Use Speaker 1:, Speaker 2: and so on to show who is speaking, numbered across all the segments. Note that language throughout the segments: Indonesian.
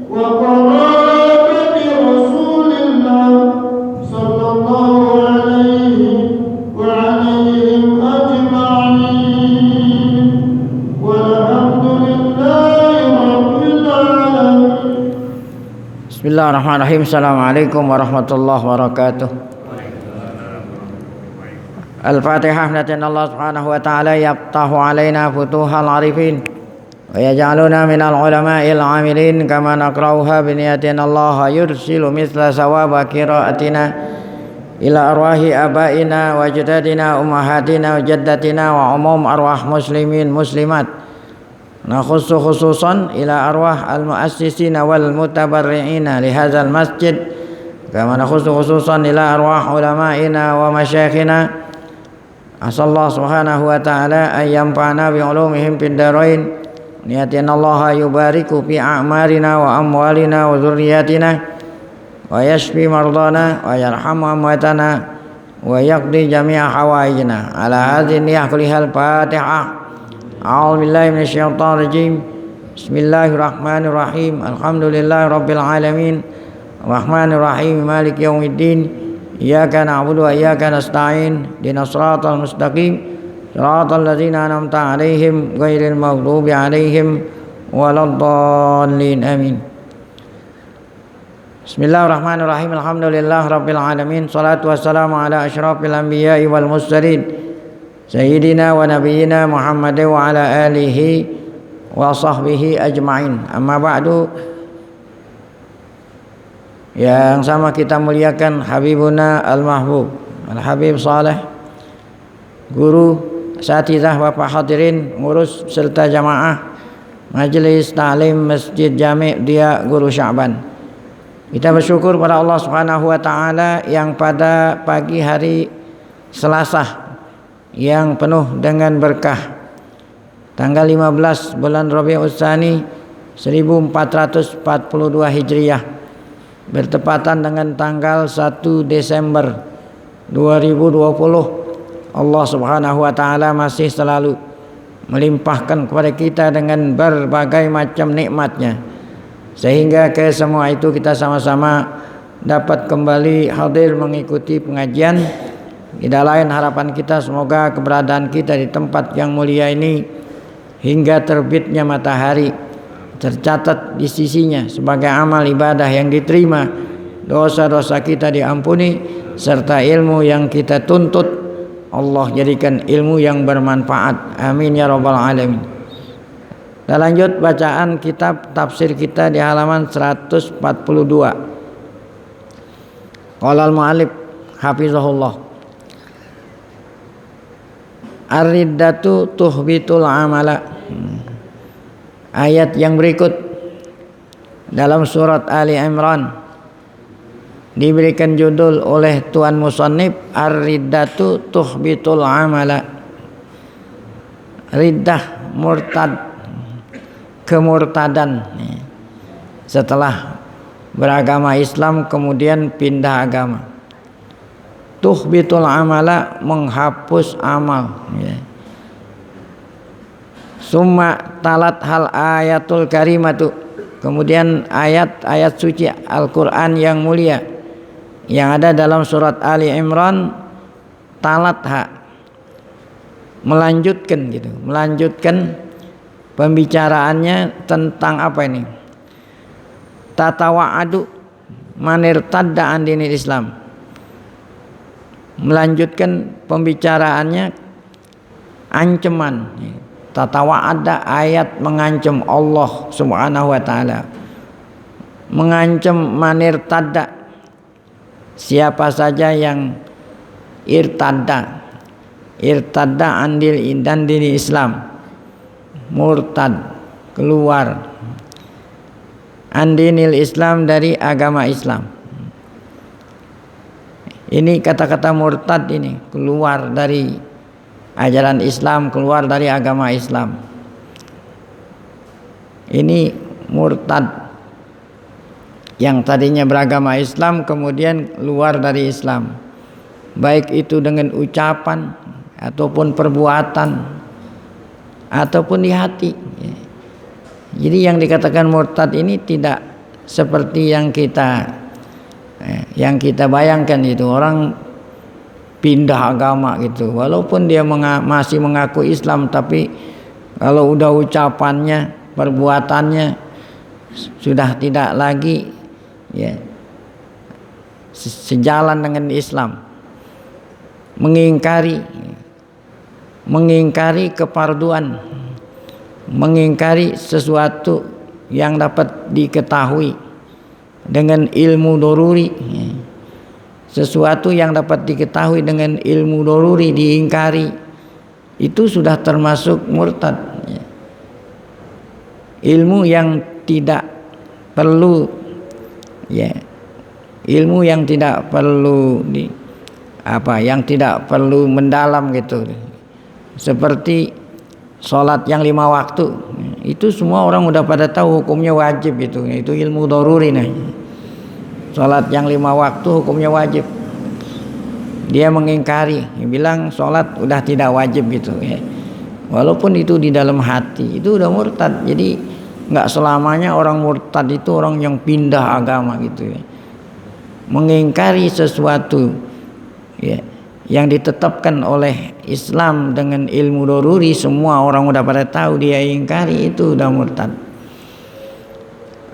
Speaker 1: وقرابة رسول الله صلى الله عليه وعليهم أجمعين والحمد لله رب العالمين.
Speaker 2: Bismillahirrahmanirrahim. Assalamualaikum warahmatullahi wabarakatuh. Al-Fatihah. Natin Allah subhanahu wa ta'ala yaftahu alaina futuhal arifin wa yaj'aluna minal ulama'il amilin kama naqra'uha biniyatin Allah yursilu misla sawaba qira'atina ila arwahi abaina wa ajdadina ummahatina wa jaddatina wa umum arwah muslimin muslimat nakhussu khususan ila arwah al-muassisina wal mutabarri'ina li hadzal masjid kama nakhussu khususan ila arwah ulama'ina wa masyayikhina. Asallahu subhanahu wa ta'ala ayyamfa'na bi ulumihim fid darain. Niyatina Allah yubariku fi a'marina wa amwalina wa dzurriyyatina wa yashfi mardana wa yarhamu amwatana wa yaqdi jami'a hawaijna. Ala hadhihi niyyah kullihal Fatihah. A'udzu billahi minasyaitonir rajim. Bismillahirrahmanirrahim. Alhamdulillahi rabbil alamin. Arrahmanir rahim. Maliki yaumiddin. Iyyaka na'budu wa iyyaka nasta'in. Ihdinas siratal mustaqim. Siratal ladzina an'amta 'alaihim ghairil maghdubi 'alaihim waladdallin. Amin. Bismillahirrahmanirrahim. Alhamdulillah rabbil alamin. Shalatu wassalamu ala asyrafil anbiya'i wal mursalin sayyidina wa nabiyyina Muhammad wa ala alihi wa sahbihi ajma'in. Amma ba'du. Yang sama kita muliakan Habibuna Al-Mahbub Al-Habib Saleh, guru, asatizah, bapak hadirin, ngurus serta jamaah Majelis Ta'lim Masjid Jami' Dia Guru Sya'ban. Kita bersyukur pada Allah Subhanahu wa taala yang pada pagi hari Selasa yang penuh dengan berkah, tanggal 15 bulan Rabiul Tsani 1442 Hijriah, bertepatan dengan tanggal 1 Desember 2020, Allah Subhanahu wa taala masih selalu melimpahkan kepada kita dengan berbagai macam nikmatnya, sehingga ke semua itu kita sama-sama dapat kembali hadir mengikuti pengajian. Tidak lain harapan kita semoga keberadaan kita di tempat yang mulia ini hingga terbitnya matahari tercatat di sisinya sebagai amal ibadah yang diterima, dosa-dosa kita diampuni, serta ilmu yang kita tuntut Allah jadikan ilmu yang bermanfaat. Amin ya rabbal alamin. Kita lanjut bacaan kitab tafsir kita di halaman 142. Qala al-mu'allif hafizahullah, ar-riddatu tuhbitul amala. Ayat yang berikut dalam surat Ali Imran diberikan judul oleh Tuan Musannif ar-riddatu tuhbitul amala. Riddah, murtad, kemurtadan setelah beragama Islam kemudian pindah agama. Tuhbitul amala, menghapus amal. Summa talat hal ayatul karimatu, kemudian ayat-ayat suci Al-Quran yang mulia yang ada dalam surat Ali Imran, talatha, melanjutkan pembicaraannya tentang apa ini? Tatawa'adu manirtadda an dinil Islam. Melanjutkan pembicaraannya ancaman. Tatawa'ada, ayat mengancam Allah Subhanahu wa taala, mengancam manirtadda, siapa saja yang irtadda andil dan dini Islam, murtad, keluar andinil Islam, dari agama Islam. Ini kata-kata murtad ini, keluar dari ajaran Islam, keluar dari agama Islam. Ini murtad yang tadinya beragama Islam kemudian keluar dari Islam, baik itu dengan ucapan ataupun perbuatan ataupun di hati. Jadi yang dikatakan murtad ini tidak seperti yang kita bayangkan itu, orang pindah agama gitu. Walaupun dia masih mengaku Islam, tapi kalau udah ucapannya, perbuatannya sudah tidak lagi sejalan dengan Islam. Mengingkari keparduan, mengingkari sesuatu yang dapat diketahui dengan ilmu doruri. Sesuatu yang dapat diketahui dengan ilmu doruri diingkari, itu sudah termasuk murtad. Ilmu yang tidak perlu, ilmu yang tidak perlu yang tidak perlu mendalam gitu. Seperti sholat yang 5 waktu, itu semua orang udah pada tahu hukumnya wajib itu ilmu doruri. Sholat yang 5 waktu hukumnya wajib, dia mengingkari, bilang sholat udah tidak wajib gitu walaupun itu di dalam hati, itu udah murtad. Jadi nggak selamanya orang murtad itu orang yang pindah agama gitu mengingkari sesuatu yang ditetapkan oleh Islam dengan ilmu doruri, semua orang udah pada tahu, dia ingkari, itu udah murtad.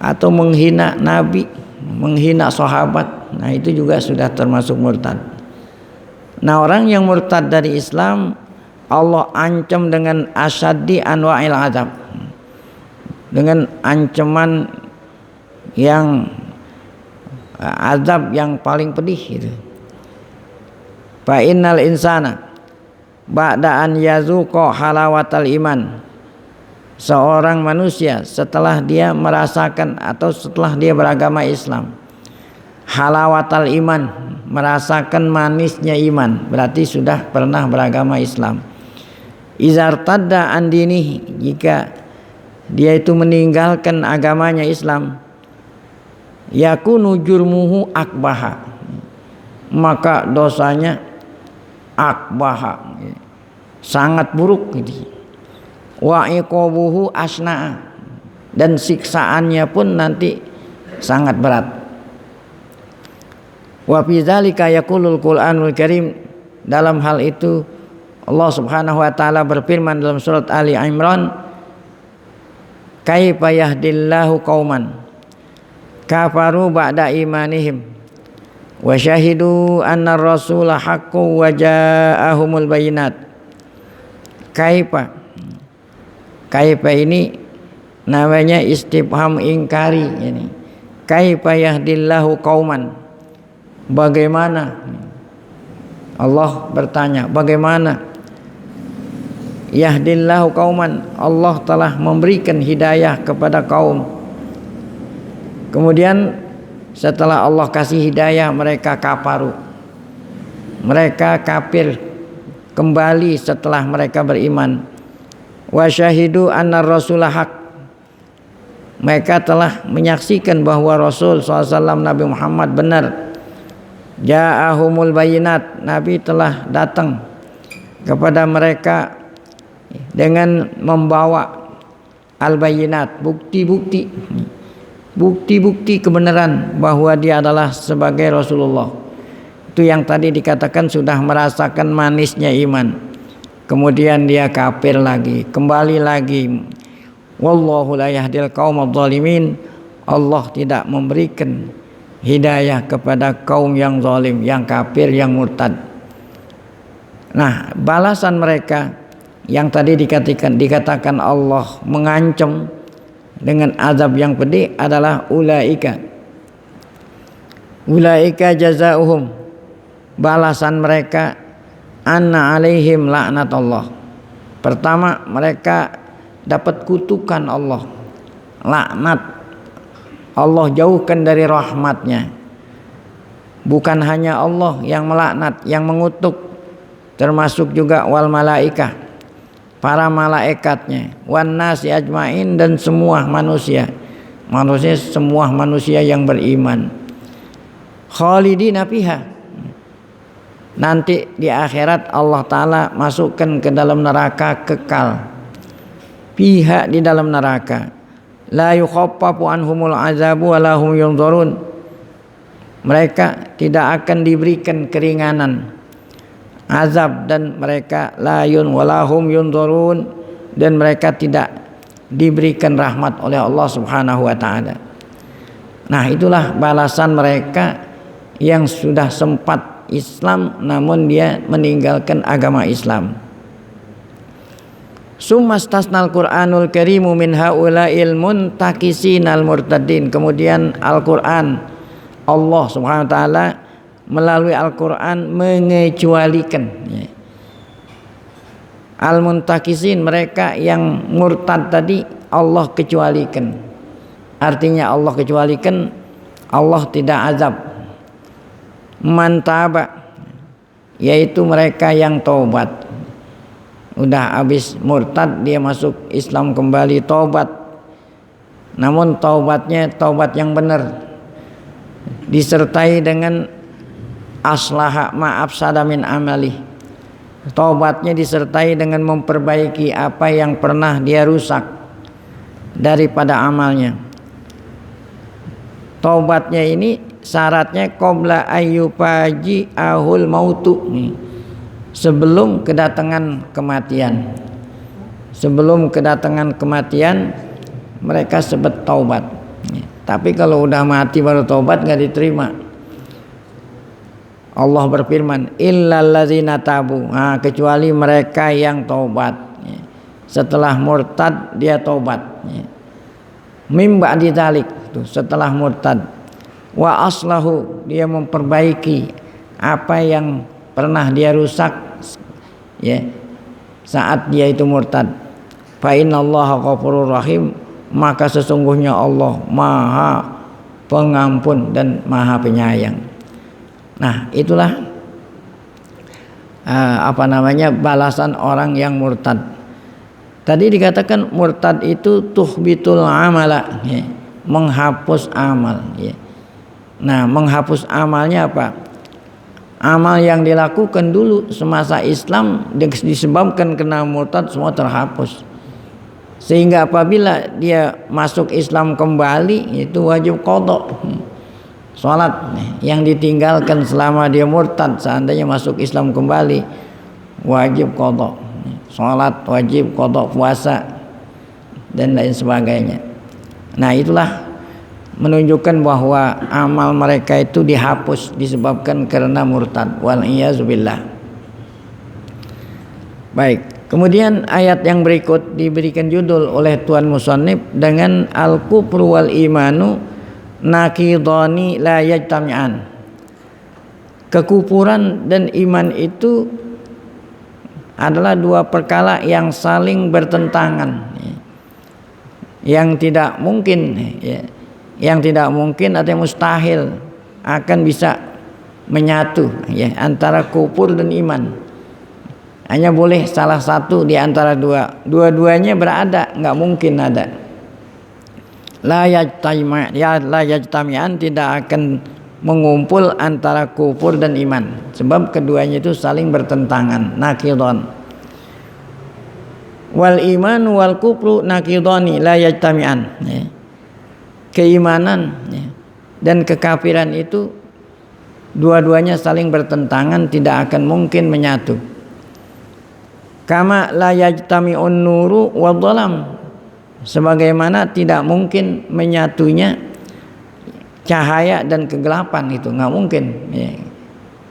Speaker 2: Atau menghina Nabi, menghina sahabat, nah itu juga sudah termasuk murtad. Nah, orang yang murtad dari Islam, Allah ancam dengan asyaddi anwa'il azab, dengan ancaman yang azab yang paling pedih gitu. Fa innal insana ba'da an yazuqa halawatal iman, seorang manusia setelah dia merasakan atau setelah dia beragama Islam, halawatal iman, merasakan manisnya iman, berarti sudah pernah beragama Islam. Izartadda an dinihi, jika dia itu meninggalkan agamanya Islam, yakunu jurmuhu akbaha, maka dosanya akbaha, sangat buruk gitu. Wa iqabuhu asna'a, dan siksaannya pun nanti sangat berat. Wa fi dzalika yaqulul Qur'anul Karim, dalam hal itu Allah Subhanahu wa taala berfirman dalam surat Ali Imran, kaifa yahdillahu qauman kafaru ba'da imanihim wa syahidu anna ar-rasula haqqun wa ja'ahumul bayinat. Kaifa ini namanya istifham ingkari ini. Kaifa yahdillahu qauman, bagaimana, Allah bertanya, bagaimana yahdillahu qauman, Allah telah memberikan hidayah kepada kaum. Kemudian setelah Allah kasih hidayah, mereka kafaru, mereka kafir kembali setelah mereka beriman. Wa syahidu anna rasulah haq, mereka telah menyaksikan bahwa Rasul SAW Nabi Muhammad benar. Ja'ahumul bayinat, Nabi telah datang kepada mereka dengan membawa al-bayinat, bukti-bukti kebenaran bahwa dia adalah sebagai Rasulullah. Itu yang tadi dikatakan sudah merasakan manisnya iman, kemudian dia kafir lagi, kembali lagi. Wallahu la yahdil qaumadh dhalimin, Allah tidak memberikan hidayah kepada kaum yang zalim, yang kafir, yang murtad. Nah, balasan mereka yang tadi dikatakan Allah mengancam dengan azab yang pedih adalah ulaika jazaohum, balasan mereka anna alaihim laknatullah. Pertama, mereka dapat kutukan Allah, laknat Allah, jauhkan dari rahmatnya. Bukan hanya Allah yang melaknat, yang mengutuk, termasuk juga wal malaikah, para malaikatnya, wan nasi ajmain, dan semua manusia, semua manusia yang beriman. Khalidina fiha, nanti di akhirat Allah Ta'ala masukkan ke dalam neraka kekal. Fiha, di dalam neraka. la yukhaffafu anhumul azabu wa lahum yunzarun. Mereka tidak akan diberikan keringanan azab dan mereka layun walahum yunzarun, dan mereka tidak diberikan rahmat oleh Allah Subhanahu wa taala. Nah, itulah balasan mereka yang sudah sempat Islam namun dia meninggalkan agama Islam. Summastasnal Qur'anul Karimu min haula'il muntakisinal murtadin. Kemudian Al-Qur'an, Allah Subhanahu wa taala melalui Al-Qur'an mengecualikan al-muntakisin, mereka yang murtad tadi Allah kecualikan. Artinya Allah kecualikan, Allah tidak azab. Man taba, yaitu mereka yang taubat. Udah habis murtad dia masuk Islam kembali, taubat. Namun taubatnya taubat yang benar, disertai dengan aslaha ma'af sadamin amali. Taubatnya disertai dengan memperbaiki apa yang pernah dia rusak daripada amalnya. Taubatnya ini syaratnya qabla ayyufaji ahul mautu, sebelum kedatangan kematian. Sebelum kedatangan kematian mereka sebut taubat. Tapi kalau udah mati baru taubat nggak diterima. Allah berfirman, illal ladzina tabu, kecuali mereka yang taubat. Setelah murtad dia taubat. Mim ba'di dzalik, setelah murtad. Wa aslahu, dia memperbaiki apa yang pernah dia rusak saat dia itu murtad. Fa innallaha ghafurur rahim, maka sesungguhnya Allah Maha Pengampun dan Maha Penyayang. Nah, itulah balasan orang yang murtad. Tadi dikatakan murtad itu tuhbitul amala, menghapus amal. Nah, menghapus amalnya apa? Amal yang dilakukan dulu semasa Islam disebabkan kena murtad semua terhapus. Sehingga apabila dia masuk Islam kembali itu wajib qadha. Salat yang ditinggalkan selama dia murtad seandainya masuk Islam kembali wajib qadha. Salat wajib, qadha puasa dan lain sebagainya. Nah, itulah menunjukkan bahwa amal mereka itu dihapus disebabkan karena murtad. Wal iyazubillah. Baik. Kemudian ayat yang berikut diberikan judul oleh Tuan Musannif dengan al-kufru wal imanu nakidani la yajtami'an. Kekufuran dan iman itu adalah dua perkara yang saling bertentangan, yang tidak mungkin atau mustahil akan bisa menyatu antara kufur dan iman. Hanya boleh salah satu di antara dua-duanya berada, nggak mungkin ada. La yajtami'an, tidak akan mengumpul antara kufur dan iman, sebab keduanya itu saling bertentangan, nakidon. Wal iman wal kufru nakidoni la yajtami'an. Keimanan dan kekafiran itu dua-duanya saling bertentangan, tidak akan mungkin menyatu. Kama la yajtami'un nuru wadzalam, sebagaimana tidak mungkin menyatunya cahaya dan kegelapan, itu nggak mungkin.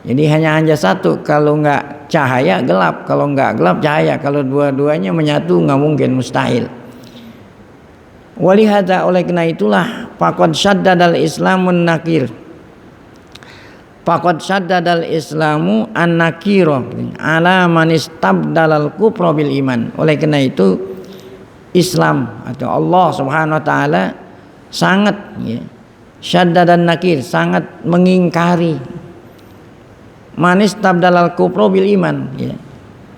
Speaker 2: Jadi hanya satu, kalau nggak cahaya gelap, kalau nggak gelap cahaya, kalau dua-duanya menyatu nggak mungkin, mustahil. Walihada, oleh karena itulah faqad syaddadal islamun nakir. Faqad syaddadal islamu an-nakira ala man istabdalal kufra bil iman. Oleh karena itu Islam atau Allah Subhanahu wa taala sangat syaddadan nakir, sangat mengingkari man istabdalal kufra bil iman.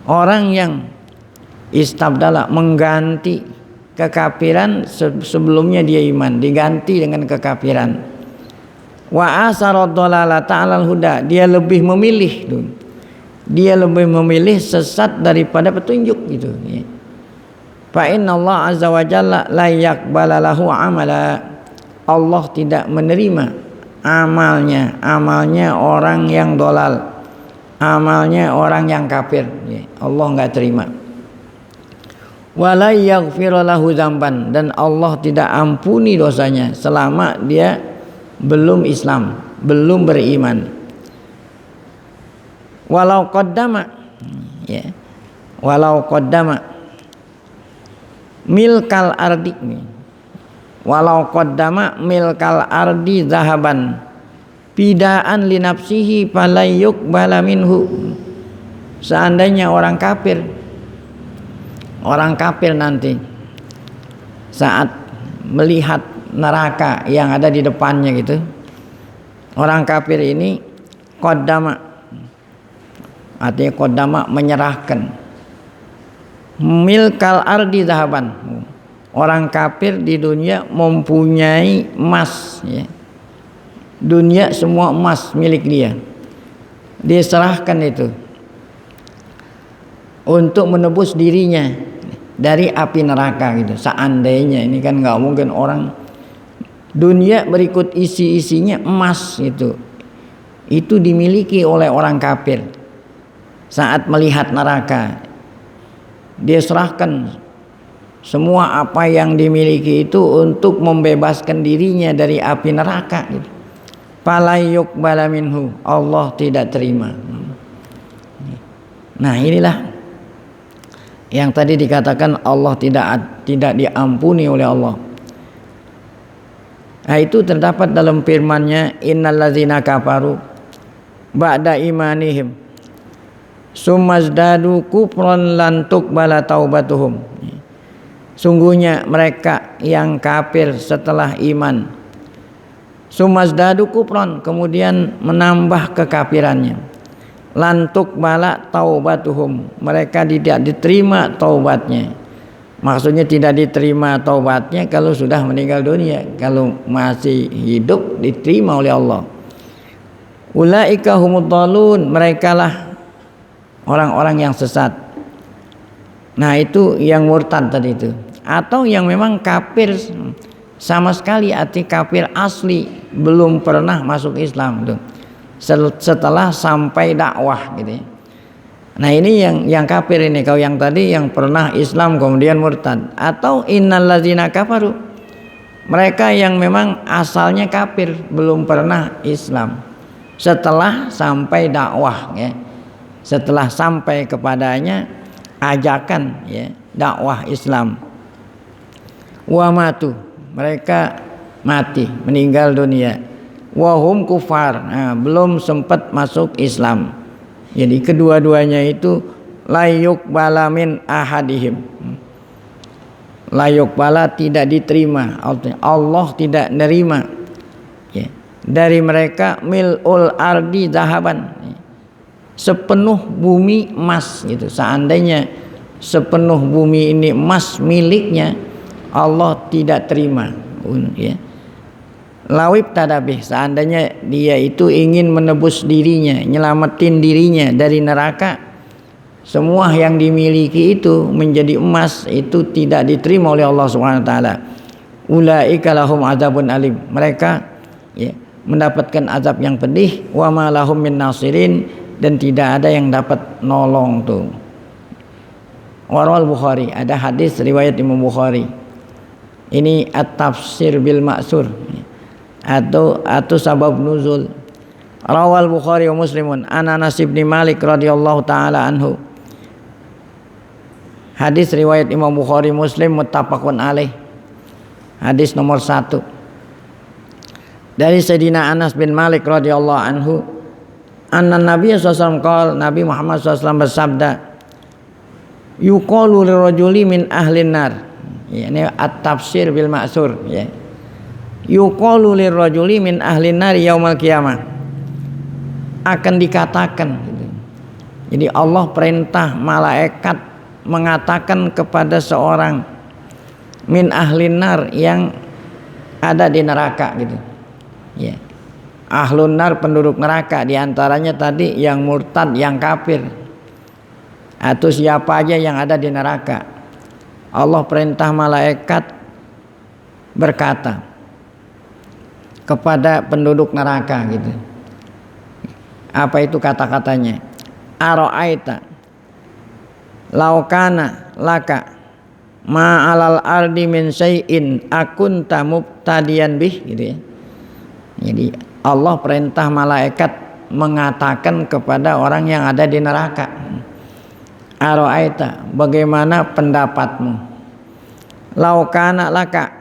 Speaker 2: Orang yang istabdala, mengganti kekafiran sebelumnya dia iman, diganti dengan kekafiran. Wa asara dhalalata 'alal huda, dia lebih memilih sesat daripada petunjuk gitu. Fa inna Allah azza wa jalla la yaqbala lahu amala. Allah tidak menerima amalnya orang yang dolal, amalnya orang yang kafir. Allah enggak terima. Wala yaghfir lahu dzamban, dan Allah tidak ampuni dosanya selama dia belum Islam, belum beriman. Walau qaddama milkal ardi, walau qaddama milkal ardi zahaban bidaan li nafsihi falayuk bala minhu. Seandainya orang kafir nanti saat melihat neraka yang ada di depannya gitu, orang kafir ini qaddama, artinya qaddama menyerahkan, milkal ardi zahaban, orang kafir di dunia mempunyai emas, dunia semua emas milik dia, diserahkan itu untuk menebus dirinya dari api neraka gitu. Seandainya, ini kan nggak mungkin orang dunia berikut isi-isinya emas itu dimiliki oleh orang kafir. Saat melihat neraka, dia serahkan semua apa yang dimiliki itu untuk membebaskan dirinya dari api neraka gitu. Falayuk bala minhu, Allah tidak terima. Nah, inilah yang tadi dikatakan Allah tidak diampuni oleh Allah. Nah, itu terdapat dalam firman-Nya, innallazina kafaru ba'da imanihim sumazdadu kufran lan tuqbala taubatuhum. Sungguhnya mereka yang kafir setelah iman, sumazdadu kufran, kemudian menambah kekafirannya, lantuk bala taubatuhum, mereka tidak diterima taubatnya. Maksudnya tidak diterima taubatnya kalau sudah meninggal dunia, kalau masih hidup diterima oleh Allah. Ulaika humud dhalun, merekalah orang-orang yang sesat. Nah, itu yang murtad tadi itu, atau yang memang kafir sama sekali, arti kafir asli, belum pernah masuk Islam itu, setelah sampai dakwah gitu. Nah, ini yang kafir ini. Kalau yang tadi yang pernah Islam kemudian murtad, atau innallazina kafaru, mereka yang memang asalnya kafir, belum pernah Islam, setelah sampai dakwah setelah sampai kepadanya ajakan dakwah Islam. Wa matu, mereka mati, meninggal dunia. Wahum kufar, belum sempat masuk Islam. Jadi kedua-duanya itu layuk bala min ahadihim, layuk bala tidak diterima, Allah tidak nerima dari mereka mil'ul ardi zahaban, sepenuh bumi emas gitu. Seandainya sepenuh bumi ini emas miliknya, Allah tidak terima lawib tadabih, seandainya dia itu ingin menebus dirinya, nyelamatin dirinya dari neraka, semua yang dimiliki itu menjadi emas, itu tidak diterima oleh Allah Subhanahu wa taala. Ulaika lahum adzabun alim, mereka mendapatkan azab yang pedih. Wa ma lahum min nasirin, dan tidak ada yang dapat nolong tuh. Warwal Bukhari, ada hadis riwayat Imam Bukhari. Ini at-tafsir bil ma'sur, atau sabab nuzul. Rawal Bukhari wa Muslimun an Anas bin Malik radhiyallahu taala anhu. Hadis riwayat Imam Bukhari Muslim muttafaqun alaih. Hadis nomor 1. Dari Sayyidina Anas bin Malik radhiyallahu anhu, anna Nabi sallallahu alaihi wasallam, Nabi Muhammad SAW bersabda, yuqalu lirajuli min ahlin nar. Ini at-tafsir bil ma'sur yuqalu lirrajuli min ahlin nar yaumal qiyamah, akan dikatakan gitu. Jadi Allah perintah malaikat mengatakan kepada seorang min ahlin nar yang ada di neraka gitu. Ahlun nar, penduduk neraka, diantaranya tadi yang murtad, yang kafir, atau siapa aja yang ada di neraka. Allah perintah malaikat berkata kepada penduduk neraka gitu. Apa itu kata-katanya? Ara'aita law kana laka ma 'alal ardi min syai'in akunta mubtadiyan bih gitu ya. Jadi Allah perintah malaikat mengatakan kepada orang yang ada di neraka. Ara'aita, bagaimana pendapatmu? Law kana laka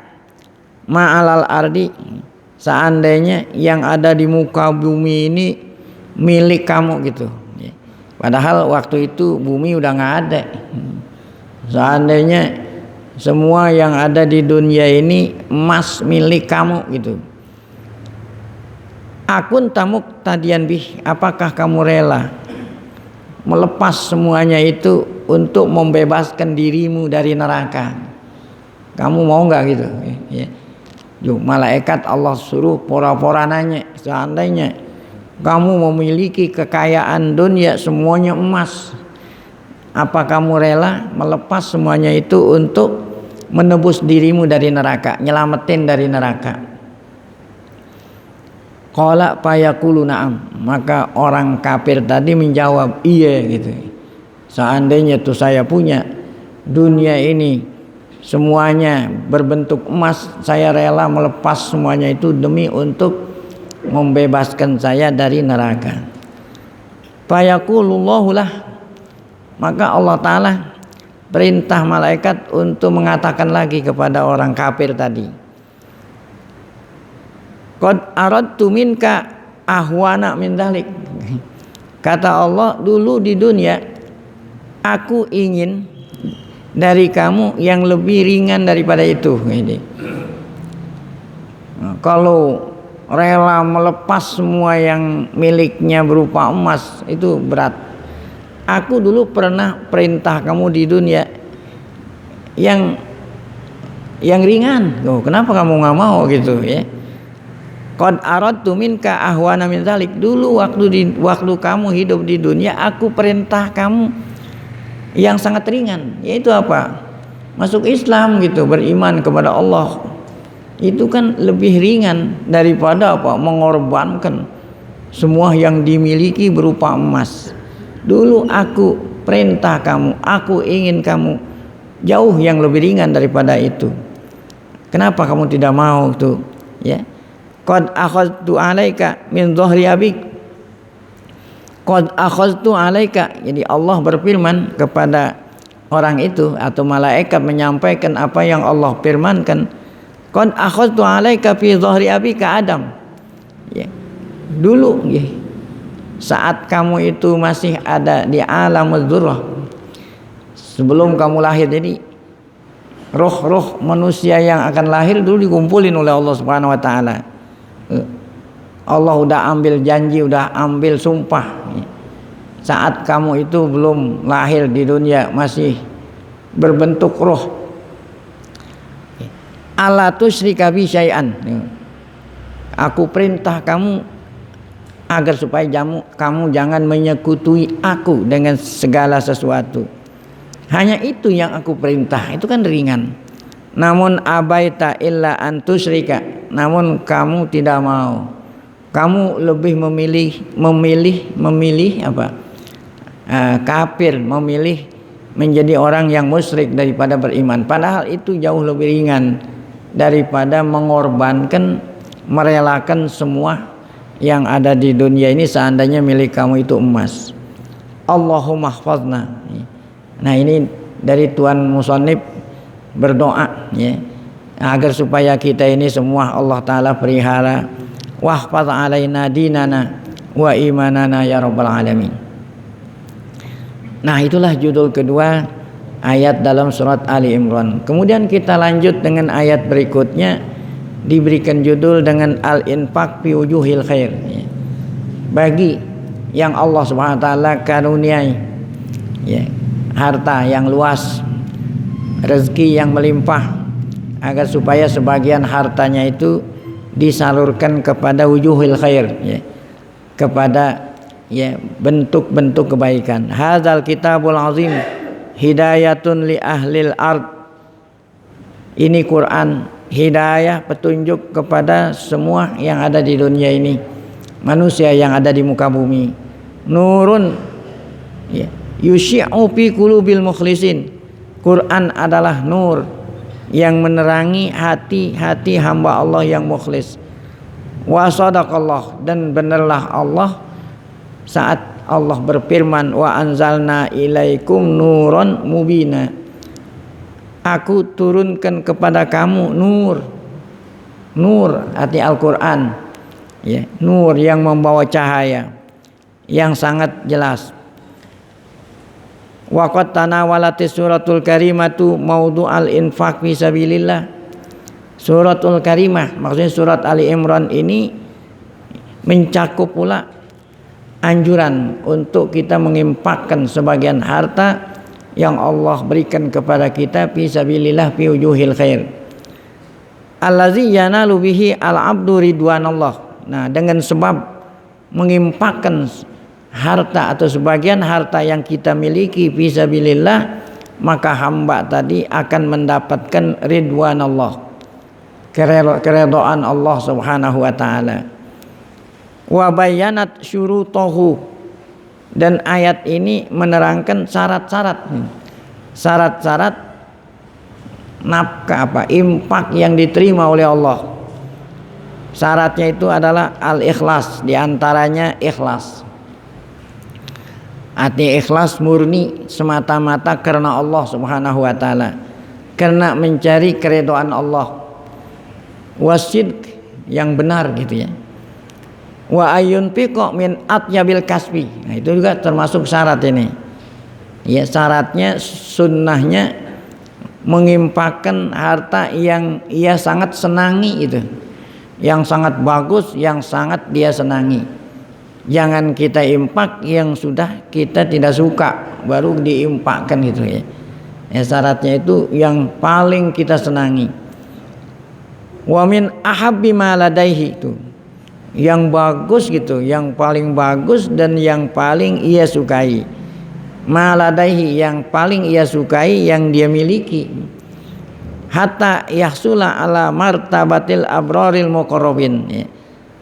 Speaker 2: ma 'alal ardi, seandainya yang ada di muka bumi ini milik kamu gitu. Padahal waktu itu bumi udah nggak ada. Seandainya semua yang ada di dunia ini emas milik kamu gitu. Akun tamuk tadian bih, apakah kamu rela melepas semuanya itu untuk membebaskan dirimu dari neraka? Kamu mau nggak gitu? Ya. Yuk, malaikat Allah suruh pora-pora nanya, seandainya kamu memiliki kekayaan dunia semuanya emas, apa kamu rela melepas semuanya itu untuk menebus dirimu dari neraka, nyelamatin dari neraka? Qala fayaqulu na'am, maka orang kafir tadi menjawab iya gitu. Seandainya tuh saya punya dunia ini semuanya berbentuk emas, saya rela melepas semuanya itu demi untuk membebaskan saya dari neraka. Fayaqulullahu lah, maka Allah Ta'ala perintah malaikat untuk mengatakan lagi kepada orang kafir tadi, qad aradtu minka ahwana min dzalik. Kata Allah, dulu di dunia aku ingin dari kamu yang lebih ringan daripada itu. Kalau rela melepas semua yang miliknya berupa emas itu berat. Aku dulu pernah perintah kamu di dunia yang ringan. Kenapa kamu nggak mau gitu ya? Qad aradtu minka ahwana min dzalik. Dulu waktu kamu hidup di dunia, aku perintah kamu yang sangat ringan, yaitu apa? Masuk Islam gitu, beriman kepada Allah. Itu kan lebih ringan daripada apa? Mengorbankan semua yang dimiliki berupa emas. Dulu aku perintah kamu, aku ingin kamu jauh yang lebih ringan daripada itu. Kenapa kamu tidak mau tuh? Ya. Qad akhadtu 'alaika min dhahri abik. Qad akhadtu 'alaika. Jadi Allah berfirman kepada orang itu atau malaikat menyampaikan apa yang Allah firmankan. Qad akhadtu 'alaika fi dhahri abika Adam. Ya. Dulu ya, saat kamu itu masih ada di alamul dzurrah, sebelum kamu lahir, jadi roh-roh manusia yang akan lahir dulu dikumpulin oleh Allah Subhanahu wa taala. Allah udah ambil janji, udah ambil sumpah. Saat kamu itu belum lahir di dunia, masih berbentuk roh. Alla tusyrika bi syai'an. Aku perintah kamu agar supaya kamu jangan menyekutui aku dengan segala sesuatu. Hanya itu yang aku perintah. Itu kan ringan. Namun abaita illa an tusyrika. Namun kamu tidak mau. Kamu lebih memilih apa? Kafir, memilih menjadi orang yang musyrik daripada beriman. Padahal itu jauh lebih ringan daripada mengorbankan, merelakan semua yang ada di dunia ini seandainya milik kamu itu emas. Allahumma hfazna. Nah, ini dari Tuan Musannif berdoa ya, agar supaya kita ini semua Allah Ta'ala pelihara. Wahfaz alaina dinana wa imanana ya rabbal alamin. Nah, itulah judul kedua ayat dalam surat Ali Imran. Kemudian kita lanjut dengan ayat berikutnya, diberikan judul dengan al-infaq fi wujuhil khair. Bagi yang Allah Subhanahu wa taala karuniai ya, harta yang luas, rezeki yang melimpah, agar supaya sebagian hartanya itu disalurkan kepada wujuhil khair ya, kepada ya bentuk-bentuk kebaikan. Hadzal kitabul azim hidayatun li ahlil ard Ini Quran hidayah, petunjuk kepada semua yang ada di dunia ini, manusia yang ada di muka bumi. Nurun ya, yusyi'u fi qulubil mukhlisin. Quran adalah nur yang menerangi hati-hati hamba Allah yang mukhlis. Wa sadaqallah, dan benarlah Allah saat Allah berfirman, wa anzalna ilaikum nuron mubina. Aku turunkan kepada kamu nur arti Al-Quran ya, nur yang membawa cahaya yang sangat jelas. Wa qad tanawalatis suratul karimatu maudu'al infaq fi sabilillah. Suratul karimah, maksudnya surat Ali Imran ini mencakup pula anjuran untuk kita menginfakkan sebagian harta yang Allah berikan kepada kita fi sabilillah fi wujuhil khair. Allazi yanalu bihi al-abdu ridwanallah. Nah, dengan sebab menginfakkan harta atau sebagian harta yang kita miliki fi sabilillah, maka hamba tadi akan mendapatkan ridwan Allah, keredaan Allah Subhanahu wa taala. Wa bayanat syurutahu, dan ayat ini menerangkan syarat-syarat nafkah infak yang diterima oleh Allah. Syaratnya itu adalah al-ikhlas, diantaranya ikhlas. Arti ikhlas murni semata-mata karena Allah Subhanahu wa taala, karena mencari keridhaan Allah. Wasidq, yang benar gitu ya. Wa ayunfiqa min atyabil kasbi. Nah, itu juga termasuk syarat ini. Ya, syaratnya sunnahnya menginfakkan harta yang ia sangat senangi itu. Yang sangat bagus, yang sangat dia senangi. Jangan kita infak yang sudah kita tidak suka baru diinfakkan gitu ya. Syaratnya itu yang paling kita senangi. Wa min ahabbi ma ladaihi, itu yang bagus gitu, yang paling bagus dan yang paling ia sukai. Ma ladaihi, yang paling ia sukai, yang dia miliki. Hatta yahsula ala martabatil abraril muqarrabin ya.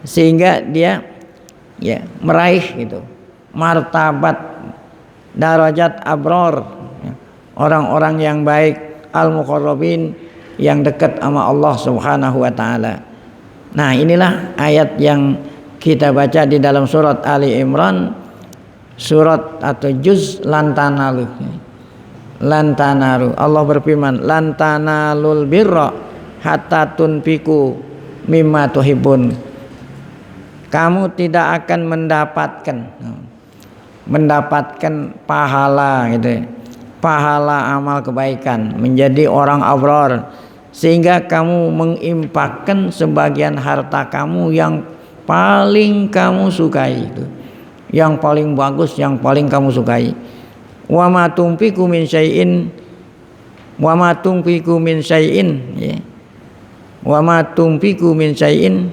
Speaker 2: Sehingga dia ya meraih gitu martabat darajat abrar ya, orang-orang yang baik, al-muqarrabin, yang dekat sama Allah Subhanahu wa taala. Nah, inilah ayat yang kita baca di dalam surat Ali Imran, surat atau juz lantanalu. Lantanalu, Allah berfirman, lantanalul birra hatta tunfiku mimma tuhibbun. Kamu tidak akan mendapatkan pahala gitu ya, pahala amal kebaikan, menjadi orang abrar, sehingga kamu menginfakkan sebagian harta kamu yang paling kamu sukai itu, yang paling bagus, yang paling kamu sukai. Wa ma tunfiqu min syai'in, wa ma tunfiqu min syai'in ya. Wa ma tunfiqu min syai'in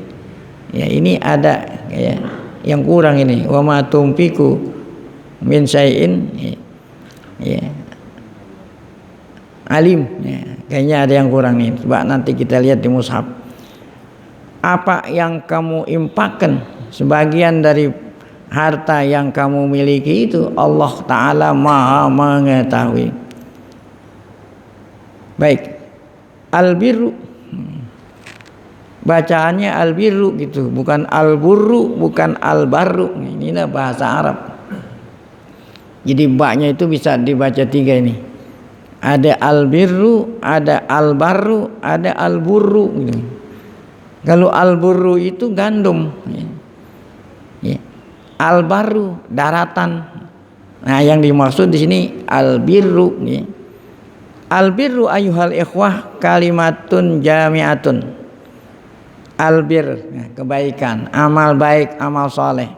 Speaker 2: ya, ini ada ya yang kurang ini. Wa ma tunfiqu min syai'in ya. Alim ya, kayaknya ada yang kurang nih. Coba nanti kita lihat di mushaf. Apa yang kamu infakkan, sebagian dari harta yang kamu miliki itu Allah Ta'ala Maha mengetahui. Baik, albirru, bacaannya albirru gitu, bukan alburru, bukan albarru. Ini bahasa Arab. Jadi baknya itu bisa dibaca tiga ini. Ada albirru, ada albarru, ada alburru gitu. Kalau alburru itu gandum ya. Albarru daratan. Nah, yang dimaksud di sini albirru ya. Albirru ayyuhal ikhwah kalimatun jami'atun. Albir ya, kebaikan, amal baik, amal soleh.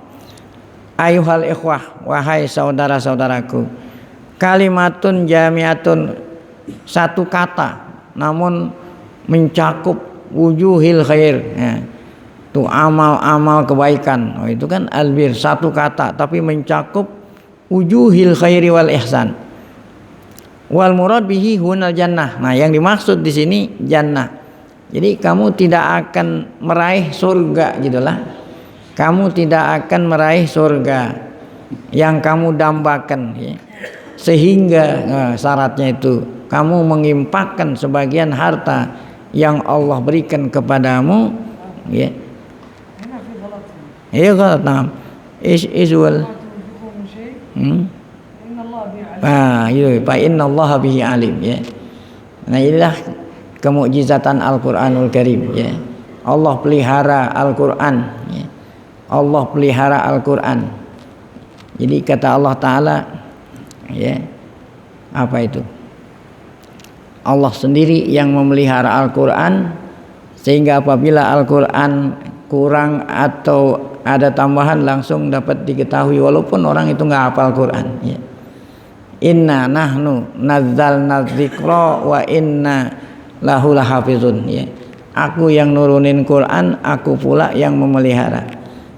Speaker 2: Ayyuhal ikhwah, wahai saudara-saudaraku, kalimatun jami'atun, satu kata namun mencakup wujuhil khair ya. Itu amal-amal kebaikan. Oh, itu kan albir, satu kata tapi mencakup wujuhil khairi wal ihsan. Wal murad bihi hunal jannah. Nah, yang dimaksud di sini jannah. Jadi kamu tidak akan meraih surga gitulah. Kamu tidak akan meraih surga yang kamu dambakan ya. Sehingga syaratnya itu kamu mengimpakkan sebagian harta yang Allah berikan kepadamu ya. Iya kan? Iswal. Fa innallaha bihi alim ya. Nah, inilah kemukjizatan Al-Qur'anul Karim ya. Allah pelihara Al-Qur'an ya. Allah pelihara Al-Qur'an. Jadi kata Allah Ta'ala ya, apa itu? Allah sendiri yang memelihara Al-Qur'an, sehingga apabila Al-Qur'an kurang atau ada tambahan langsung dapat diketahui walaupun orang itu nggak hafal Quran ya. Inna nahnu nazzalna dzikra wa inna lahu lahafizun ya. Aku yang nurunin Quran, aku pula yang memelihara.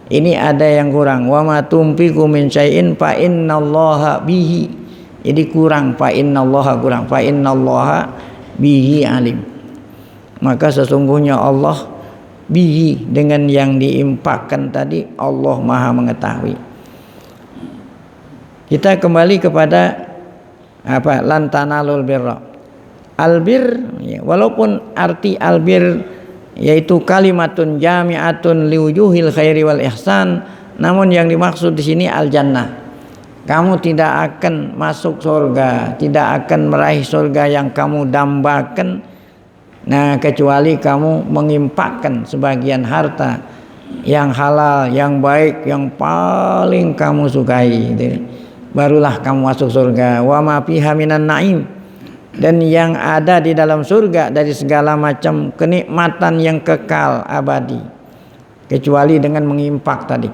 Speaker 2: Ini ada yang kurang. Wa ma tumpiku min syai'in fa innallaha bihi. Jadi kurang, fa innallaha kurang, fa innallaha bihi alim. Maka sesungguhnya Allah bihi, dengan yang diimpakkan tadi, Allah Maha mengetahui. Kita kembali kepada apa? Lan tanalul birra. Albir ya, walaupun arti albir yaitu kalimatun jami'atun liwujuhil khairi wal ihsan, namun yang dimaksud di sini al jannah. Kamu tidak akan masuk surga, tidak akan meraih surga yang kamu dambakan, nah kecuali kamu mengimpakkan sebagian harta yang halal, yang baik, yang paling kamu sukai. Barulah kamu masuk surga. Wa ma fiha minan naim, dan yang ada di dalam surga dari segala macam kenikmatan yang kekal abadi, kecuali dengan mengimpak tadi.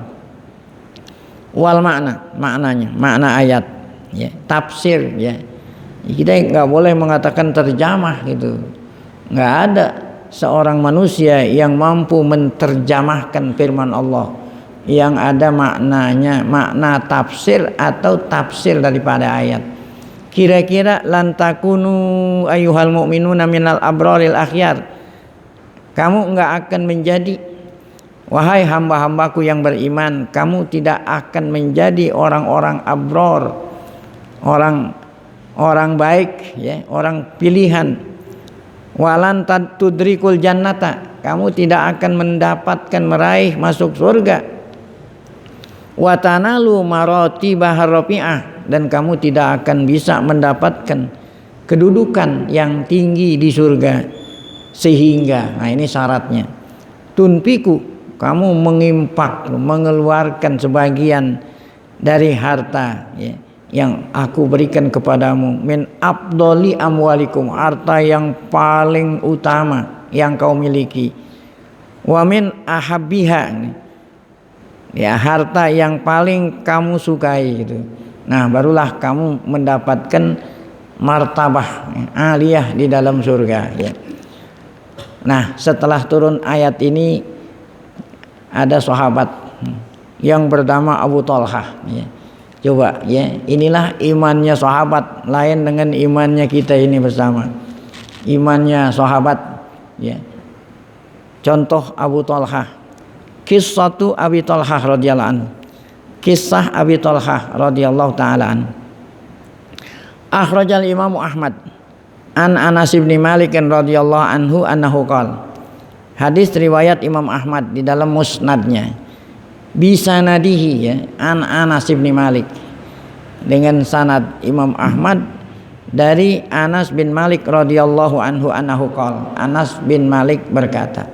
Speaker 2: Wal maknanya, makna ayat ya, tafsir ya. Kita nggak boleh mengatakan terjemah gitu. Nggak ada seorang manusia yang mampu menterjemahkan firman Allah yang ada maknanya, makna tafsir atau tafsir daripada ayat. Kira-kira lantakunu ayyuhal mu'minuna minal abraril akhyar. Kamu enggak akan menjadi, wahai hamba-hambaku yang beriman, kamu tidak akan menjadi orang-orang abrar, orang baik ya, orang pilihan. Walan tudrikul jannata, kamu tidak akan mendapatkan meraih masuk surga. Watanalu maratibah rafi'ah, dan kamu tidak akan bisa mendapatkan kedudukan yang tinggi di surga. Sehingga, nah ini syaratnya, tunfiku, kamu mengimpak, mengeluarkan sebagian dari harta ya, yang aku berikan kepadamu, min afdoli amwalikum, harta yang paling utama yang kau miliki, wa min ahabbiha ya, harta yang paling kamu sukai gitu. Nah, barulah kamu mendapatkan martabah aliyah di dalam surga ya. Nah, setelah turun ayat ini ada sahabat yang bernama Abu Talhah ya. Coba ya, inilah imannya sahabat, lain dengan imannya kita ini bersama. Imannya sahabat ya. Contoh Abu Talhah. Kisatu Abi Talhah radhiyallahu anhu. Kisah Abi Talhah radhiyallahu taala anhu. Akhrajal Imam Ahmad an Anas bin Malik radhiyallahu anhu annahu qala. Hadis riwayat Imam Ahmad di dalam musnadnya. Bisanadihi ya, an Anas bin Malik, dengan sanad Imam Ahmad dari Anas bin Malik radhiyallahu anhu annahu qala. Anas bin Malik berkata,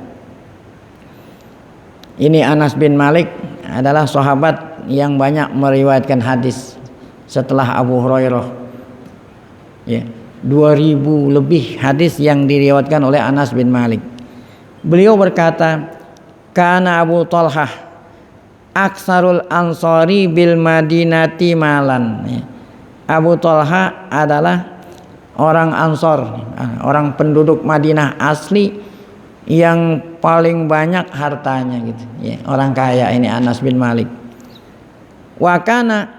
Speaker 2: ini Anas bin Malik adalah sahabat yang banyak meriwayatkan hadis setelah Abu Hurairah ya, 2000 lebih hadis yang diriwayatkan oleh Anas bin Malik. Beliau berkata, kana Abu Talhah aksarul ansari bil madinati malan ya. Abu Talha adalah orang Ansor, orang penduduk Madinah asli yang paling banyak hartanya gitu ya, orang kaya ini Anas bin Malik. Wa kana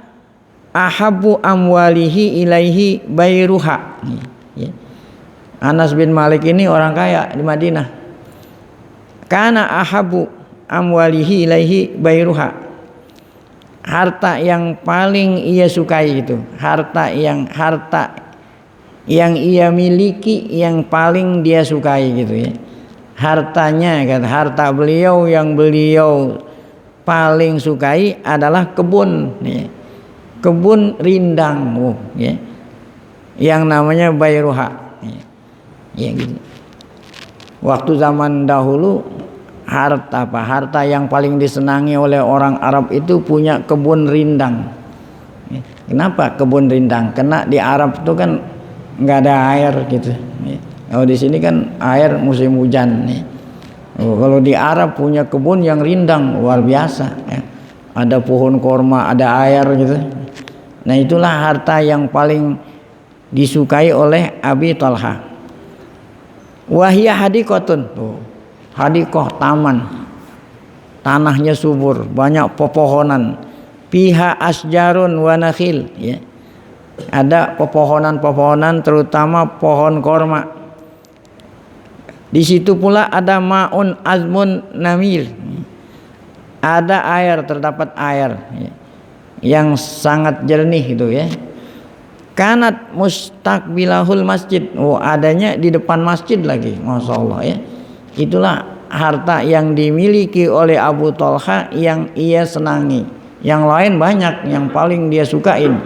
Speaker 2: ahabbu amwalihi ilaihi bayruha. Ya. Anas bin Malik ini orang kaya di Madinah. Kana ahabbu amwalihi ilaihi bayruha. Harta yang paling ia sukai itu, harta yang ia miliki yang paling dia sukai gitu ya. Hartanya kan, harta beliau yang beliau paling sukai adalah kebun ya. Kebun rindang ya. Yang namanya bayruha ya. Ya gitu. Waktu zaman dahulu harta yang paling disenangi oleh orang Arab itu punya kebun rindang. Kenapa kebun rindang? Karena di Arab itu kan nggak ada air gitu. Kalau di sini kan air musim hujan. Kalau di Arab punya kebun yang rindang luar biasa. Ada pohon korma, ada air gitu. Nah itulah harta yang paling disukai oleh Abi Thalha. Wahia hadikotun. Hadikoh taman, tanahnya subur, banyak pepohonan, piha asjarun wa nakhil ya. Ada pepohonan-pepohonan terutama pohon korma. Di situ pula ada maun azmun namir. Ada air, terdapat air ya, yang sangat jernih itu ya. Kanat mustaqbilahul masjid. Adanya di depan masjid lagi, Masya Allah ya. Itulah harta yang dimiliki oleh Abu Thalha yang ia senangi. Yang lain banyak, yang paling dia sukain.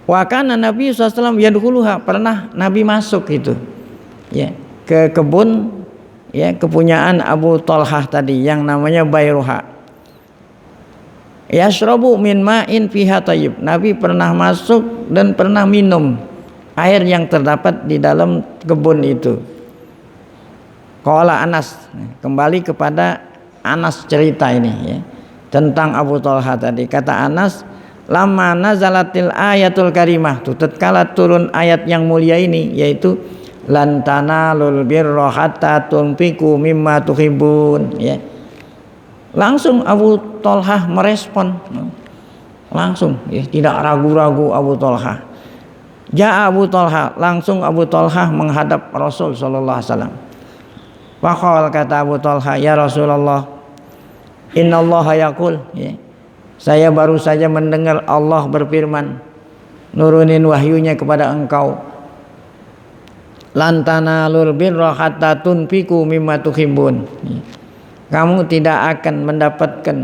Speaker 2: Wa kana Nabi SAW yadkhuluha, pernah Nabi masuk itu ya, ke kebun ya, kepunyaan Abu Thalha tadi yang namanya bayruha. Yashrabu min ma'in fiha thayyib. Nabi pernah masuk dan pernah minum air yang terdapat di dalam kebun itu. Qala Anas, kembali kepada Anas cerita ini ya, tentang Abu Thalha tadi. Kata Anas, lama nazalatil ayatul karimah, tatkala turun ayat yang mulia ini, yaitu lan tanalul birra hatta tunfiqu mimma tuhibbun ya. Langsung Abu Thalha merespon, langsung ya, tidak ragu-ragu Abu Thalha. Abu Thalha, langsung Abu Thalha menghadap Rasul sallallahu alaihi wasallam. Faqala, kata Abu Thalha, ya Rasulullah, innallaha yaqul ya. Saya baru saja mendengar Allah berfirman, nurunin wahyunya kepada engkau. Lan tanalul birra hatta tunfiqu mimma tuhibbun. Kamu tidak akan mendapatkan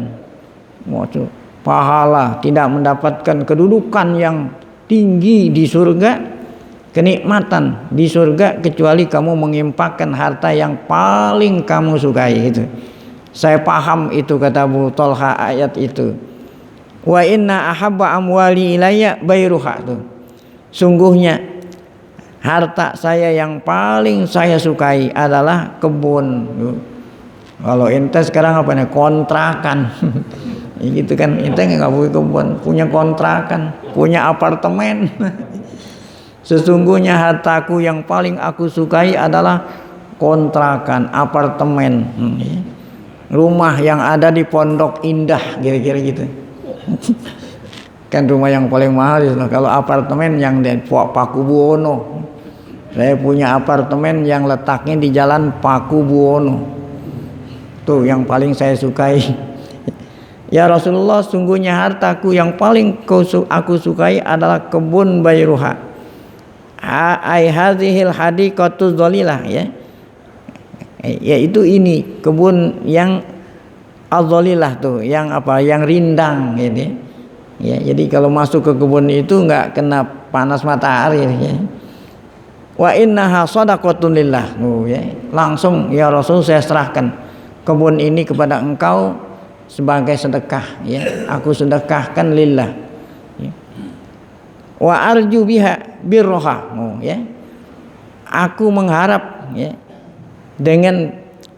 Speaker 2: pahala, tidak mendapatkan kedudukan yang tinggi di surga, kenikmatan di surga, kecuali kamu menginfakkan harta yang paling kamu sukai itu. Saya paham itu, kata Abu Thalha, ayat itu. Wa inna ahabba amwali ilayya bayruha tuh. Sungguhnya harta saya yang paling saya sukai adalah kebun. Kalau ente sekarang apa nih, kontrakan. Gitu kan, ente nggak punya kebun, punya kontrakan, punya apartemen. Sesungguhnya hartaku yang paling aku sukai adalah kontrakan, apartemen, rumah yang ada di Pondok Indah, kira-kira gitu. Kan rumah yang paling mahal itu. Kalau apartemen yang di Pakubuwono, saya punya apartemen yang letaknya di Jalan Pakubuwono. Tuh yang paling saya sukai. Ya Rasulullah, sungguhnya hartaku yang paling aku sukai adalah kebun bayruha. Ai hadhil hadiqatu dhalilah ya. Yaitu ini kebun yang adzalilah tuh, yang apa? Yang rindang gitu. Ya, jadi kalau masuk ke kebun itu enggak kena panas matahari ya. Wa innaha shadaqatun lillah. Ya. Langsung ya Rasul, saya serahkan kebun ini kepada engkau sebagai sedekah ya, aku sedekahkan lillah ya. Wa arju biha birroha ya, aku mengharap ya dengan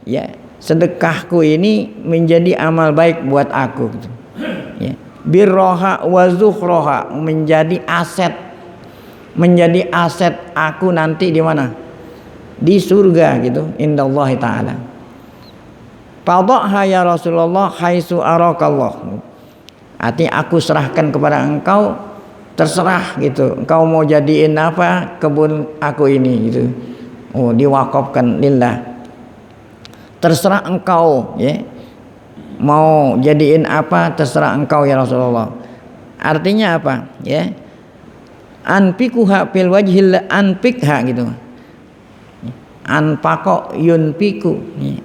Speaker 2: ya sedekahku ini menjadi amal baik buat aku gitu. Ya. Birroha wa zukhroha, menjadi aset aku nanti di mana, di surga gitu, indallahi ta'ala. Fadhaha ya Rasulullah haitsu arakallah. Artinya aku serahkan kepada engkau, terserah gitu. Engkau mau jadiin apa kebun aku ini gitu. Oh, diwakafkan lillah. Terserah engkau ya. Mau jadiin apa terserah engkau ya Rasulullah. Artinya apa? Ya. Anfikuha fil wajhil anfikha gitu. Anfaqo yunfiku. Ya.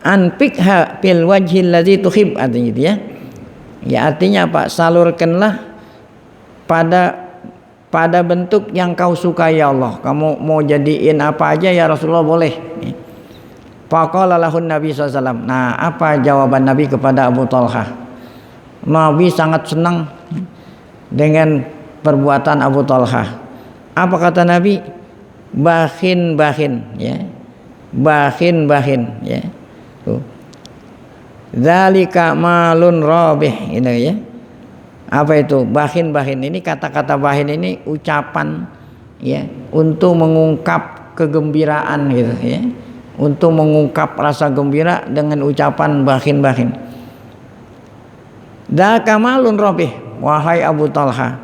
Speaker 2: Anfikha fil wajhil ladzi tuhib artinya gitu ya. Ya artinya apa? Salurkanlah pada bentuk yang kau suka ya Allah. Kamu mau jadiin apa aja ya Rasulullah boleh. Faqala lahun Nabi SAW. Nah, apa jawaban Nabi kepada Abu Talha? Nabi sangat senang dengan perbuatan Abu Talha. Apa kata Nabi? Bakhin ya. Bakhin ya. Tuh. Dzalika malun rabih ini ya. Apa itu? Bakhin ini kata-kata bakhin ini ucapan ya untuk mengungkap kegembiraan gitu ya. Untuk mengungkap rasa gembira dengan ucapan bakhin. Dzaka malun rabih, wahai Abu Talha.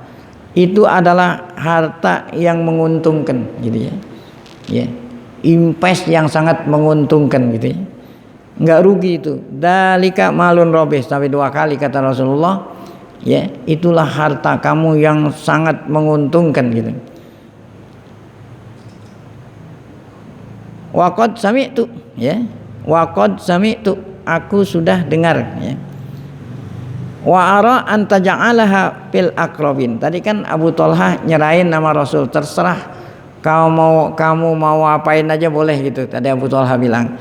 Speaker 2: Itu adalah harta yang menguntungkan gitu ya. Ya. Invest yang sangat menguntungkan gitu ya. Enggak rugi itu. Dzalika malun rabih sampai 2 kali kata Rasulullah. Ya, itulah harta kamu yang sangat menguntungkan gitu. Waqad sami'tu ya. Waqad sami'tu, aku sudah dengar ya. Wa ara an taj'alaha fil aqrabin. Tadi kan Abu Talha nyerahin nama Rasul, terserah kamu mau apain aja boleh gitu. Tadi Abu Talha bilang.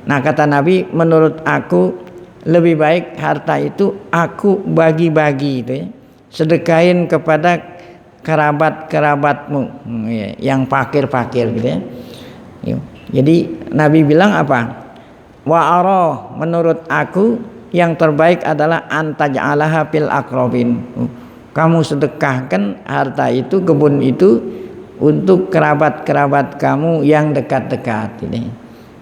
Speaker 2: Nah, kata Nabi, menurut aku lebih baik harta itu aku bagi-bagi itu ya. Sedekahin kepada kerabat-kerabatmu yang fakir-fakir gitu ya. Jadi Nabi bilang apa? Wa ara, menurut aku yang terbaik adalah antaj'alaha fil aqrabin. Kamu sedekahkan harta itu, kebun itu untuk kerabat-kerabat kamu yang dekat-dekat ini.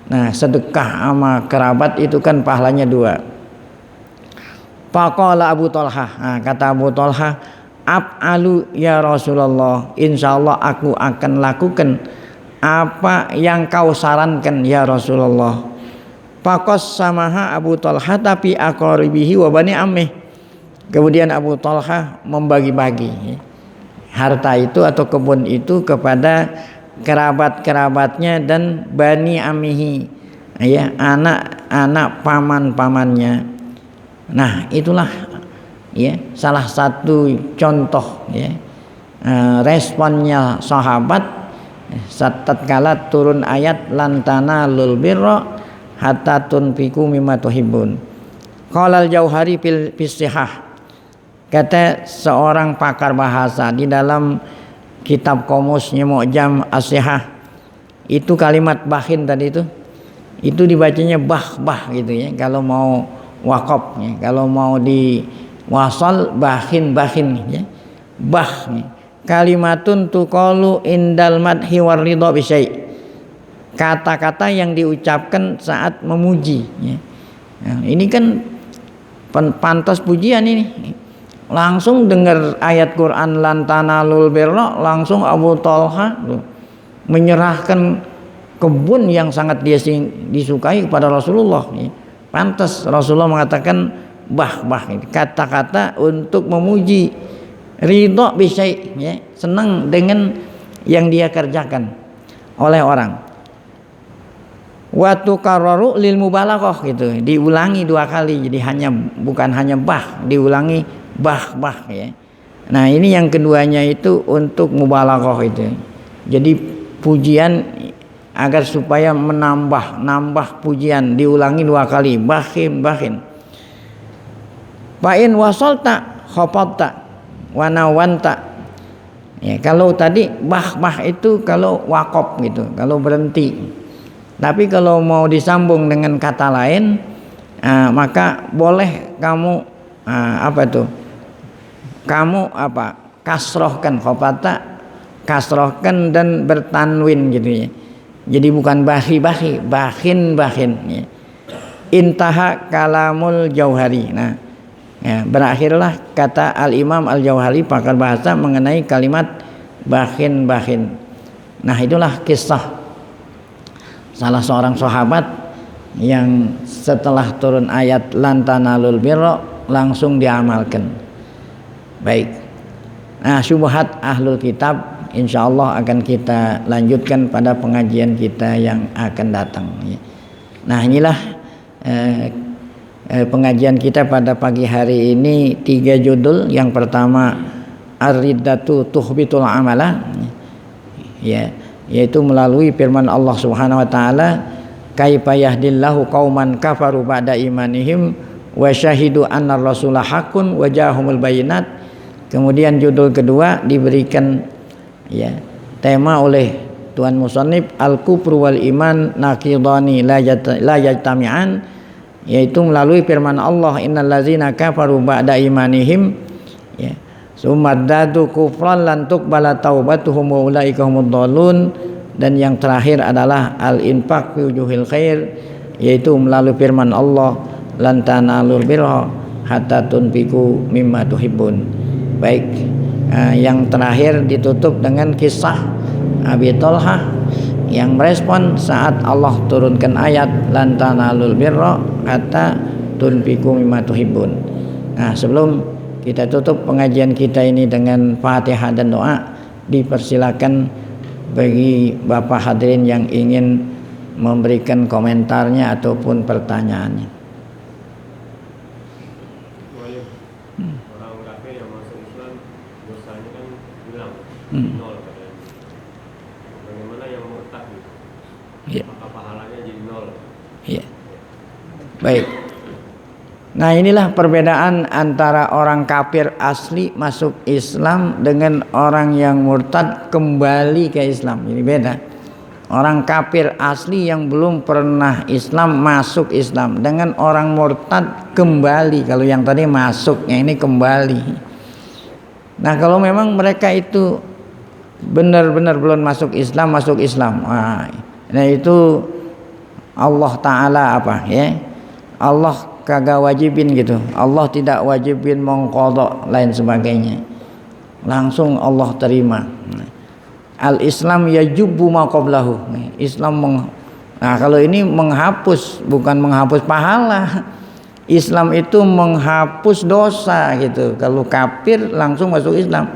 Speaker 2: Nah, sedekah sama kerabat itu kan pahalanya 2. Faqala Abu Talha. Nah, kata Abu Talha, af'alu ya Rasulullah, insyaallah aku akan lakukan apa yang kau sarankan ya Rasulullah. Faqas samaha Abu Talha tapi aqaribihi wa bani ammih. Kemudian Abu Talha membagi-bagi harta itu atau kebun itu kepada kerabat-kerabatnya dan bani ammihi ya, anak-anak paman-pamannya. Nah, itulah ya salah satu contoh ya responnya sahabat tatkala turun ayat lan tanalul birra hatta tunfiqu mimma tuhibbun. Qala al-Jauhari fil Sihah. Kata seorang pakar bahasa di dalam kitab Qomusnya Mu'jam As-Sihah, itu kalimat bakhin tadi itu dibacanya bah gitu ya. Kalau mau wakaf ya, kalau mau di wasal bakhin ya. Bah ya. Kalimatun tuqalu indal madhi war ridha bi syai'. Kata-kata yang diucapkan saat memuji ya. Nah, ini kan pantas pujian ini. Langsung dengar ayat Quran lan tanalul birra, langsung Abu Talha menyerahkan kebun yang sangat dia disukai kepada Rasulullah ya. Pantas Rasulullah mengatakan bah kata-kata untuk memuji, ridha bi syai' ya, senang dengan yang dia kerjakan oleh orang. Wa tukarraru lil mubalaghah gitu, diulangi 2 kali, jadi bukan hanya bah, diulangi bah ya. Nah, ini yang keduanya itu untuk mubalaghah itu. Jadi pujian agar supaya menambah pujian, diulangi 2 kali, bakhin. Fa in wasalta khafatta wa nawanta. Ya, kalau tadi bah itu kalau wakaf gitu, kalau berhenti. Tapi kalau mau disambung dengan kata lain, maka boleh kamu kamu kasrohkan, khofata kasrohkan dan bertanwin gitu ya. Jadi bukan bakhin ya. Intaha kalamul Jauhari. Nah, Ya, berakhirlah kata Al-Imam Al-Jauhari pakar bahasa mengenai kalimat bakhin. Nah, itulah kisah salah seorang sahabat yang setelah turun ayat lan tanalul birra langsung diamalkan. Baik. Nah, syubhat ahlul kitab insyaallah akan kita lanjutkan pada pengajian kita yang akan datang. Nah, inilah pengajian kita pada pagi hari ini 3 judul. Yang pertama ar-riddatu tuhbitul amala, ya, yaitu melalui firman Allah Subhanahu wa taala, kaifa yahdillahu qauman kafaru ba'da imanihim wa syahidu anna rasula haqqun wa ja'ahumul bayinat. Kemudian judul kedua diberikan ya tema oleh Tuan Musannif al-kufru wal iman naqidani la yajtami'an, yaitu melalui firman Allah innal ladzina kafaru ba'da imanihim ya sumaddadu kufran lan tuqbala taubatuhum wa ulaika humud dhalun. Dan yang terakhir adalah al-infaq fi wujuhil khair, yaitu melalui firman Allah lan tanalul birra hatta tunfiqu mimma tuhibbun. Baik, yang terakhir ditutup dengan kisah Abi Thalhah yang merespon saat Allah turunkan ayat lan tanalul birra hatta tunfiqu mimma tuhibbun. Nah, sebelum kita tutup pengajian kita ini dengan Fatihah dan doa, dipersilakan bagi Bapak hadirin yang ingin memberikan komentarnya ataupun pertanyaannya.
Speaker 3: Orang kafir yang masuk Islam dosanya kan hilang, nol katanya. Bagaimana yang murtad gitu?
Speaker 2: Ya.
Speaker 3: Maka pahalanya jadi nol.
Speaker 2: Ya. Baik. Nah, inilah perbedaan antara orang kafir asli masuk Islam dengan orang yang murtad kembali ke Islam. Ini beda. Orang kafir asli yang belum pernah Islam masuk Islam dengan orang murtad kembali. Kalau yang tadi masuknya ini kembali. Nah, kalau memang mereka itu benar-benar belum masuk Islam. Nah itu Allah Ta'ala apa ya? Allah kagak wajibin gitu. Allah tidak wajibin mengqadha lain sebagainya. Langsung Allah terima. Al-Islam yajubbu ma qablahu. Nah, kalau ini menghapus, bukan menghapus pahala. Islam itu menghapus dosa gitu. Kalau kafir langsung masuk Islam.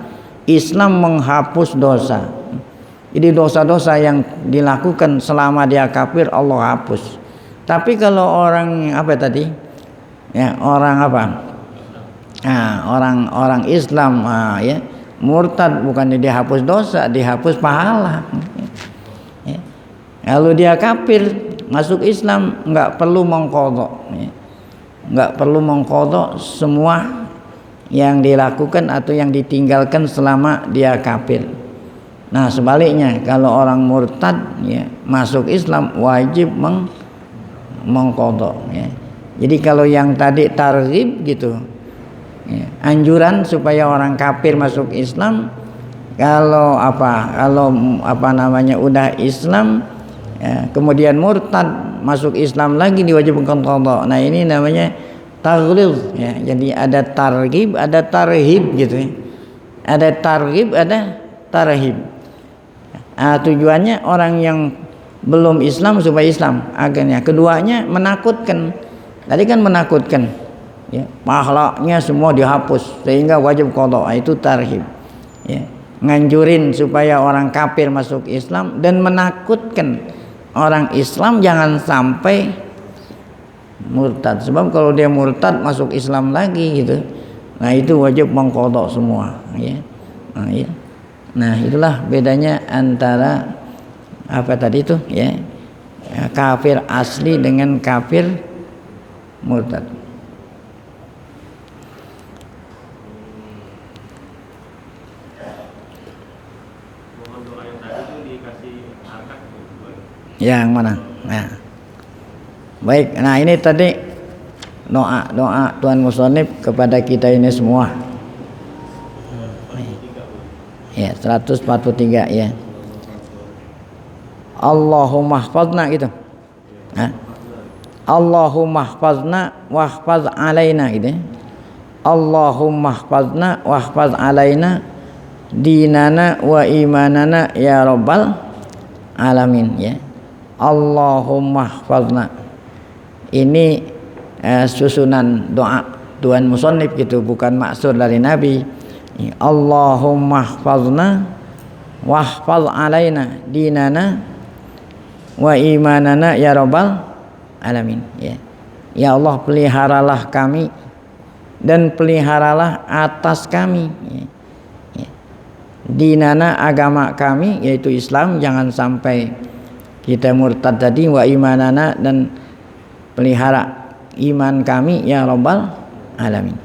Speaker 2: Islam menghapus dosa. Jadi dosa-dosa yang dilakukan selama dia kafir Allah hapus. Tapi kalau orang apa tadi? Ya, orang apa? Nah, orang Islam ya, murtad bukannya dihapus dosa, dihapus pahala. Ya. Kalau dia kafir masuk Islam nggak perlu mengqadha, ya. Nggak perlu mengqadha semua yang dilakukan atau yang ditinggalkan selama dia kafir. Nah, sebaliknya kalau orang murtad ya masuk Islam wajib mengqadha ya. Jadi kalau yang tadi targhib gitu ya, anjuran supaya orang kafir masuk Islam, kalau udah Islam ya, kemudian murtad masuk Islam lagi diwajibkan qadha. Nah, ini namanya taghlidz ya. Jadi ada targhib, ada tarhib gitu ya. Ada targhib, ada tarhib. Nah, tujuannya orang yang belum Islam supaya Islam akhirnya. Keduanya menakutkan. Tadi kan menakutkan ya, pahalanya semua dihapus sehingga wajib qadha. Itu tarhib ya. Nganjurin supaya orang kafir masuk Islam dan menakutkan orang Islam jangan sampai murtad. Sebab kalau dia murtad masuk Islam lagi gitu, nah itu wajib mengqadha semua ya. Nah, ya. Nah, itulah bedanya antara apa tadi itu ya, kafir asli dengan kafir murtad.
Speaker 3: Mohon doa yang tadi itu dikasih akad.
Speaker 2: Yang mana? Nah. Baik, nah ini tadi doa Tuan Musannif kepada kita ini semua. Ya, 143 ya. Allahumma hfazna gitu. Nah. Allahumma hfazna wahfaz alaina gitu. Allahumma hfazna wahfaz alaina dinana wa imanana ya rabbal alamin ya. Allahumma hfazna. Ini susunan doa Tuan musannif gitu, bukan maksud dari Nabi. Allahumma hfazna wahfaz alaina dinana wa imanana ya rabbal alamin ya. Ya Allah, peliharalah kami dan peliharalah atas kami ya. Ya. Dinana, agama kami yaitu Islam, jangan sampai kita murtad tadi. Wa imanana, dan pelihara iman kami ya rabbal alamin.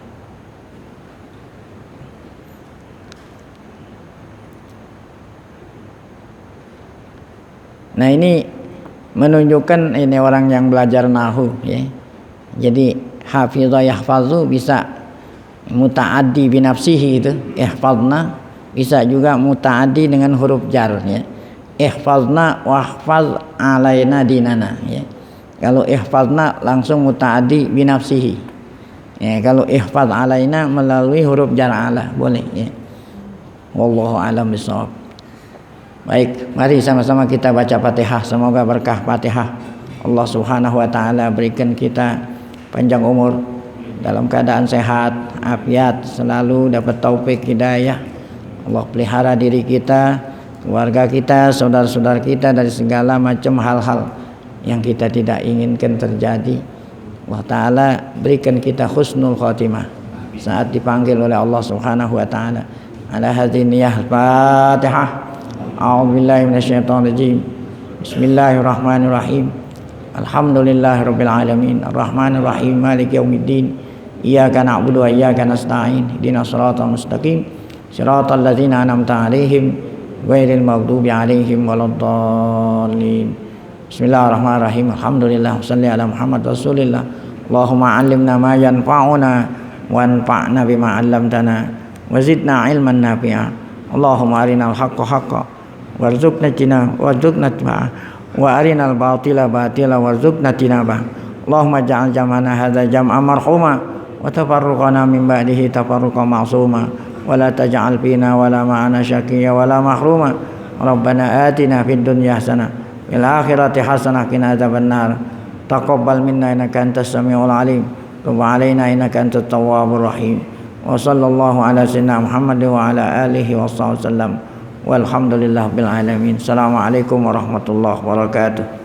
Speaker 2: Nah, ini menunjukkan ini orang yang belajar nahwu ya. Jadi hafizah yahfazu bisa muta'addi binafsihi itu, ihfazna bisa juga muta'addi dengan huruf jar ya. Ihfazna wahfaz alaina dinana ya. Kalau ihfazna langsung muta'addi binafsihi ya. Kalau ihfaz alaina melalui huruf jar ala boleh ya. Wallahu a'lam bishawab. Baik, mari sama-sama kita baca Fatihah. Semoga berkah Fatihah Allah Subhanahu wa taala berikan kita panjang umur, dalam keadaan sehat, afiat, selalu dapat taufik hidayah. Allah pelihara diri kita, keluarga kita, saudara-saudara kita dari segala macam hal-hal yang kita tidak inginkan terjadi. Allah taala berikan kita husnul khotimah saat dipanggil oleh Allah Subhanahu wa taala. Ala hadhihi niyyah Fatihah. A'udzubillahi minasyaitonirrajim. Bismillahirrahmanirrahim. Alhamdulillahirabbil alamin. Arrahmanirrahim. Maliki yaumiddin. Iyyaka na'budu wa iyyaka nasta'in. Ihdinas siratal mustaqim. Siratal ladzina an'amta 'alaihim ghairil maghdubi 'alaihim waladdallin. Bismillahirrahmanirrahim. Alhamdulillah. Shalli ala Muhammad Rasulillah. Allahumma 'allimna ma yanfa'una wanfa'na bima 'allamtana wa zidna 'ilman nafi'a. Allahumma arinal haqqa haqqan warzuqna tiba'ah wa arinal batila batila warzuqna tinabah. Allahumma ja'al jam'ana hadza jam'an marhuma wa tafarruqana min ba'dihi tafarruqan ma'suma wa la taj'al fina wa la ma'ana syaqiyya wa la mahruma. Rabbana atina fid dunya hasanah fil akhirati hasanah qina adzabannar. Taqabbal minna innaka antas samiul alim. Tub 'alaina innaka antat tawwabur rahim. Wa sallallahu ala sayyidina Muhammad wa ala alihi wa sallam. Walhamdulillah bil alamin. Assalamualaikum warahmatullahi wabarakatuh.